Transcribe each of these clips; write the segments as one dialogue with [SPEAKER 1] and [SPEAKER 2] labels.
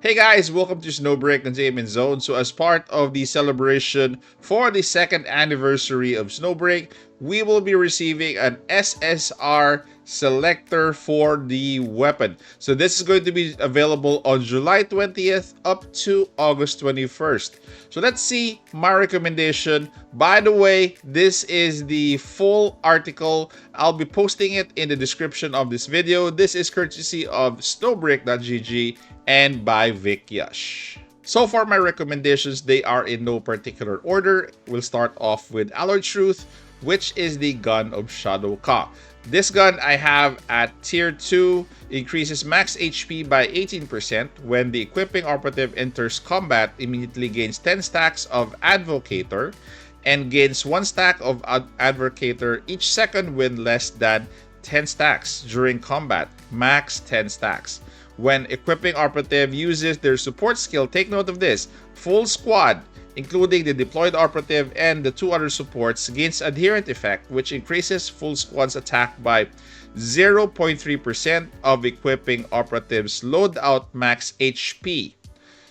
[SPEAKER 1] Hey guys, welcome to Snowbreak Containment Zone. So as part of the celebration for the second anniversary of Snowbreak, we will be receiving an SSR selector for the weapon. So this is going to be available on July 20th up to August 21st. So let's see my recommendation. By the way, this is the full article. I'll be posting it in the description of this video. This is courtesy of snowbreak.gg and by Vic Yash. So for my recommendations, they are in no particular order. We'll start off with Alloy Truth, which is the gun of Shadow Ka. This gun I have at tier 2, increases max HP by 18%. When the equipping operative enters combat, immediately gains 10 stacks of Advocator and gains 1 stack of Advocator each second when less than 10 stacks during combat, max 10 stacks. When equipping operative uses their support skill, take note of this, full squad, including the deployed operative and the 2 other supports, gains adherent effect, which increases full squad's attack by 0.3% of equipping operative's loadout max HP.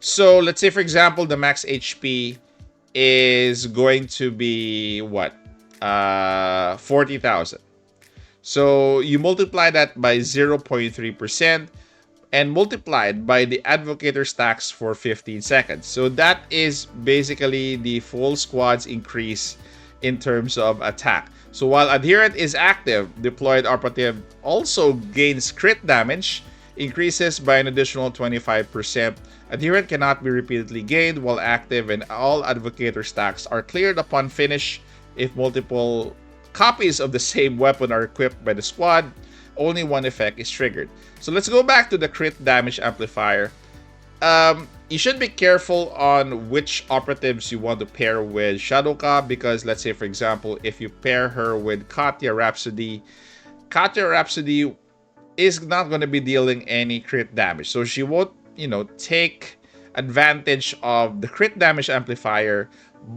[SPEAKER 1] So let's say, for example, the max HP is going to be what? 40,000. So you multiply that by 0.3%. and multiplied by the Advocator stacks for 15 seconds. So that is basically the full squad's increase in terms of attack. So while Adherent is active, deployed operative also gains crit damage, increases by an additional 25%. Adherent cannot be repeatedly gained while active, and all Advocator stacks are cleared upon finish if multiple copies of the same weapon are equipped by the squad. Only one effect is triggered. So let's go back to the crit damage amplifier. You should be careful on which operatives you want to pair with Shadow Ka, because let's say, for example, if you pair her with Katya Rhapsody is not going to be dealing any crit damage. So she won't, take advantage of the crit damage amplifier,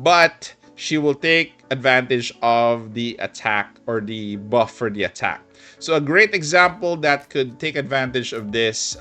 [SPEAKER 1] but she will take advantage of the attack or the buff for the attack. So a great example that could take advantage of this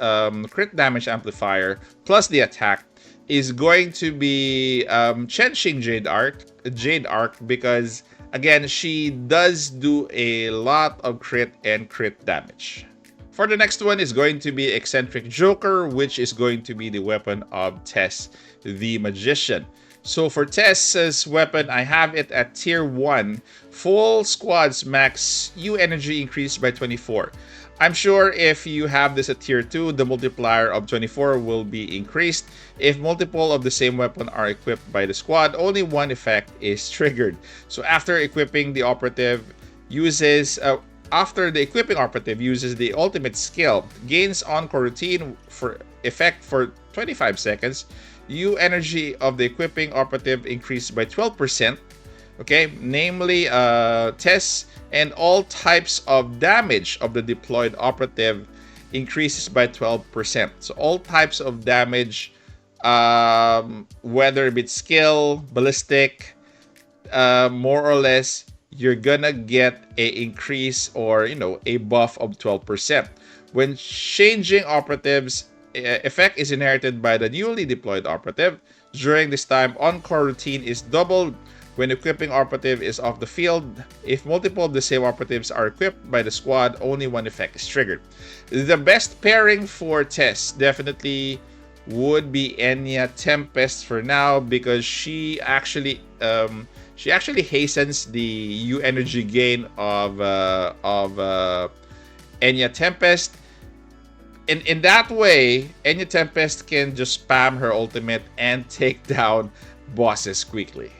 [SPEAKER 1] crit damage amplifier plus the attack is going to be Chenxing Jade Arc, because again, she does do a lot of crit and crit damage. For the next one is going to be Eccentric Joker, which is going to be the weapon of Tess the Magician. So for Tess's weapon, I have it at tier 1. Full squad's max U energy increased by 24. I'm sure if you have this at tier 2, the multiplier of 24 will be increased. If multiple of the same weapon are equipped by the squad, only one effect is triggered. So after the equipping operative uses the ultimate skill, gains encore routine for effect for 25 seconds. U energy of the equipping operative increased by 12%. Okay, namely Tess, and all types of damage of the deployed operative increases by 12%. So all types of damage, whether it's skill, ballistic, more or less, you're gonna get a increase or a buff of 12%. When changing operatives, effect is inherited by the newly deployed operative. During this time, encore routine is doubled when equipping operative is off the field. If multiple of the same operatives are equipped by the squad, only one effect is triggered. The best pairing for Tess definitely would be Enya Tempest for now, because she actually hastens the U energy gain of Enya Tempest. In that way, Enya Tempest can just spam her ultimate and take down bosses quickly.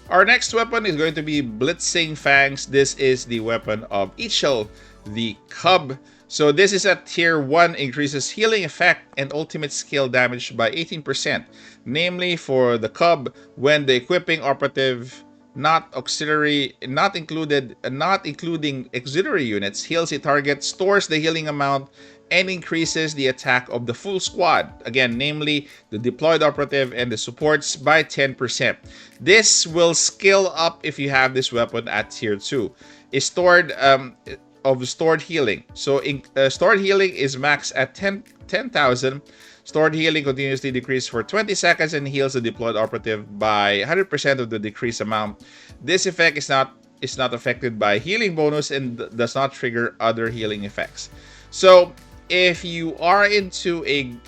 [SPEAKER 1] Our next weapon is going to be Blitzing Fangs. This is the weapon of Ichel, the Cub. So this is at tier 1, increases healing effect and ultimate skill damage by 18%. Namely for the Cub, when the equipping operative not including auxiliary units heals a target, stores the healing amount, and increases the attack of the full squad, again, namely the deployed operative and the supports, by 10%. This will skill up if you have this weapon at tier 2. It's stored of stored healing. So stored healing is maxed at 10,000. Stored healing continuously decreases for 20 seconds and heals the deployed operative by 100% of the decreased amount. This effect is not affected by healing bonus and does not trigger other healing effects. So if you are into bringing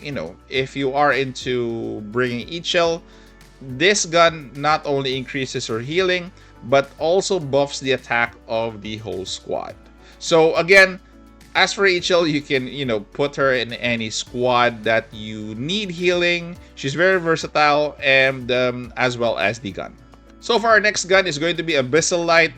[SPEAKER 1] Ichel, this gun not only increases her healing but also buffs the attack of the whole squad. So again, as for Ichel, you can put her in any squad that you need healing. She's very versatile, and as well as the gun. So for our next gun is going to be Abyssal Light,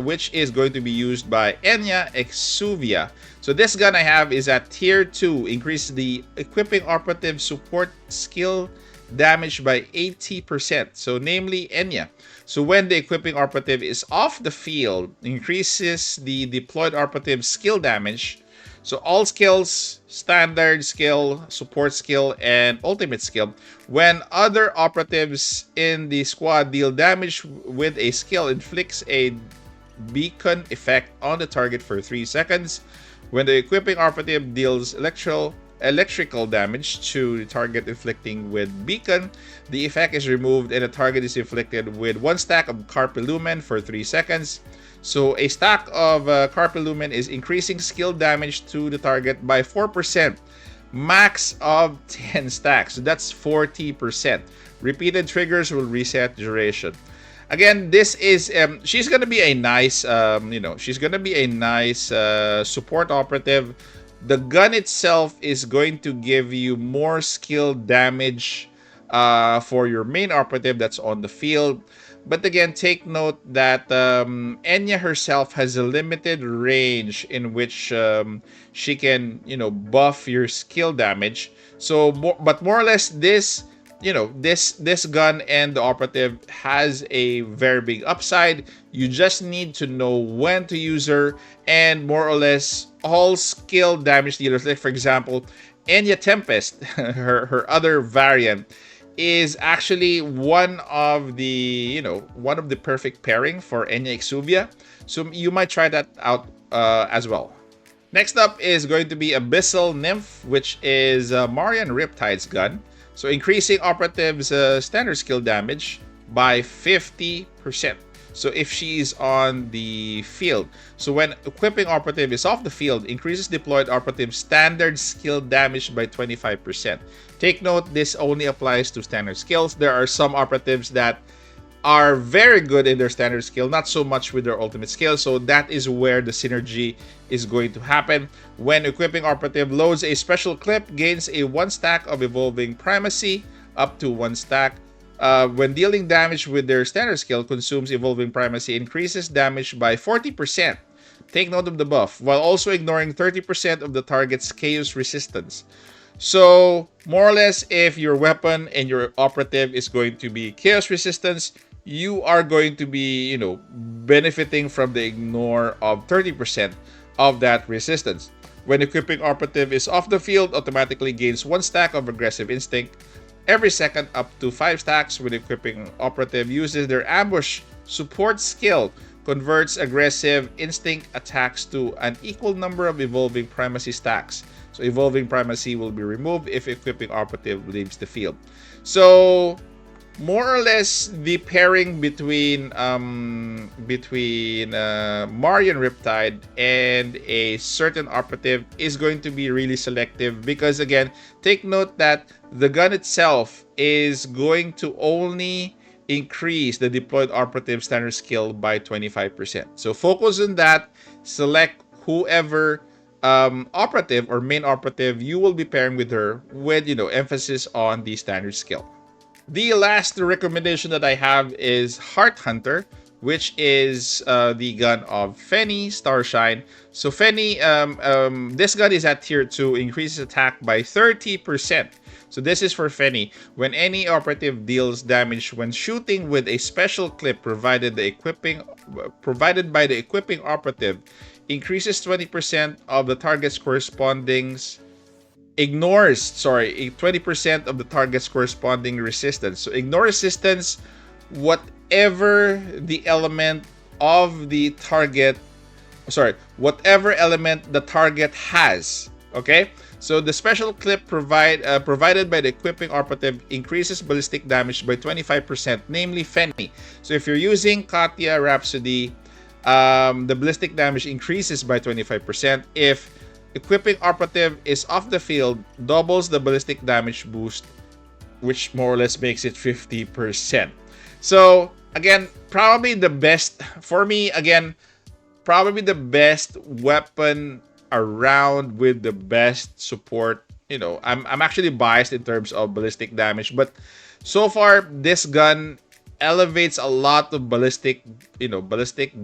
[SPEAKER 1] which is going to be used by Enya Exuvia. So this gun I have is at tier 2, increases the equipping operative support skill damage by 80%. So namely Enya. So when the equipping operative is off the field, increases the deployed operative skill damage. So all skills, standard skill, support skill, and ultimate skill. When other operatives in the squad deal damage with a skill, inflicts a beacon effect on the target for 3 seconds. When the equipping operative deals electrical damage to the target inflicting with beacon, the effect is removed and the target is inflicted with 1 stack of Carpe Lumen for 3 seconds. So a stack of Carpe Lumen is increasing skill damage to the target by 4%, max of 10 stacks. So that's 40%. Repeated triggers will reset duration. Again, this is she's gonna be a nice support operative. The gun itself is going to give you more skill damage for your main operative that's on the field. But again, take note that Enya herself has a limited range in which she can, buff your skill damage. So, but more or less, this gun and the operative has a very big upside. You just need to know when to use her, and more or less all skill damage dealers. Like for example, Enya Tempest, her other variant, is actually one of the perfect pairing for Enya Exuvia. So you might try that out as well. Next up is going to be Abyssal Nymph, which is Marian Riptide's gun. So increasing operative's standard skill damage by 50%. So if she is on the field. So when equipping operative is off the field, increases deployed operative standard skill damage by 25%. Take note, this only applies to standard skills. There are some operatives that are very good in their standard skill, not so much with their ultimate skill. So that is where the synergy is going to happen. When equipping operative loads a special clip, gains a 1 stack of evolving primacy, up to 1 stack. When dealing damage with their standard skill, consumes evolving primacy, increases damage by 40%. Take note of the buff, while also ignoring 30% of the target's chaos resistance. So more or less, if your weapon and your operative is going to be chaos resistance, you are going to be, benefiting from the ignore of 30% of that resistance. When equipping operative is off the field, automatically gains 1 stack of aggressive instinct every second, up to 5 stacks. When equipping operative uses their ambush support skill, converts aggressive instinct attacks to an equal number of evolving primacy stacks. So evolving primacy will be removed if equipping operative leaves the field. So more or less, the pairing between Marian Riptide and a certain operative is going to be really selective, because again, take note that the gun itself is going to only increase the deployed operative standard skill by 25%. So focus on that. Select whoever operative or main operative you will be pairing with her, with emphasis on the standard skill. The last recommendation that I have is Heart Hunter, which is the gun of Fenny Starshine. So Fenny, this gun is at tier 2, increases attack by 30%. So this is for Fenny. When any operative deals damage when shooting with a special clip provided by the equipping operative, increases 20% of the target's ignores 20% of the target's corresponding resistance. So ignore resistance, whatever the element of the target sorry, whatever element the target has. Okay, so the special clip provided by the equipping operative increases ballistic damage by 25%, namely Fenny. So if you're using Katya Rhapsody, the ballistic damage increases by 25%. If equipping operative is off the field, doubles the ballistic damage boost, which more or less makes it 50%. So again, probably the best for me. Again, probably the best weapon around with the best support. I'm actually biased in terms of ballistic damage, but so far this gun elevates a lot of ballistic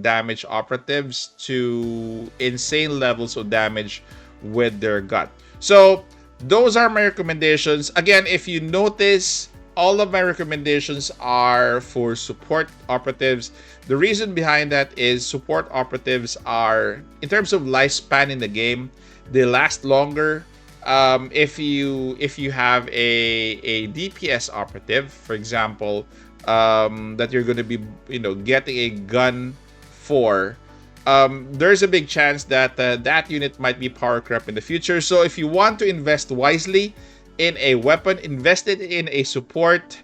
[SPEAKER 1] damage operatives to insane levels of damage with their gun. So those are my recommendations. Again, if you notice, all of my recommendations are for support operatives. The reason behind that is support operatives are, in terms of lifespan in the game, they last longer. If you have a DPS operative, for example, that you're going to be getting a gun for, there's a big chance that that unit might be power creep in the future. So if you want to invest wisely in a weapon, invest it in a support.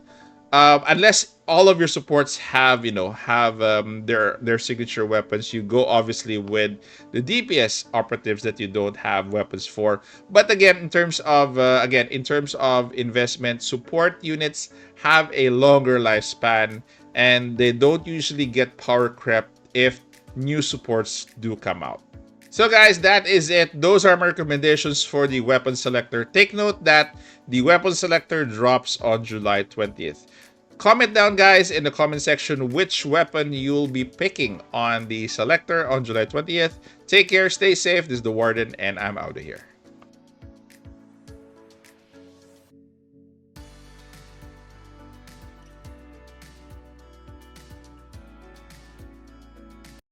[SPEAKER 1] Unless all of your supports have their signature weapons, you go obviously with the DPS operatives that you don't have weapons for. But again, in terms of investment, support units have a longer lifespan, and they don't usually get power creep if new supports do come out. So guys, that is it. Those are my recommendations for the weapon selector. Take note that the weapon selector drops on July 20th. Comment down, guys, in the comment section which weapon you'll be picking on the selector on July 20th. Take care, stay safe. This is the Warden, and I'm out of here.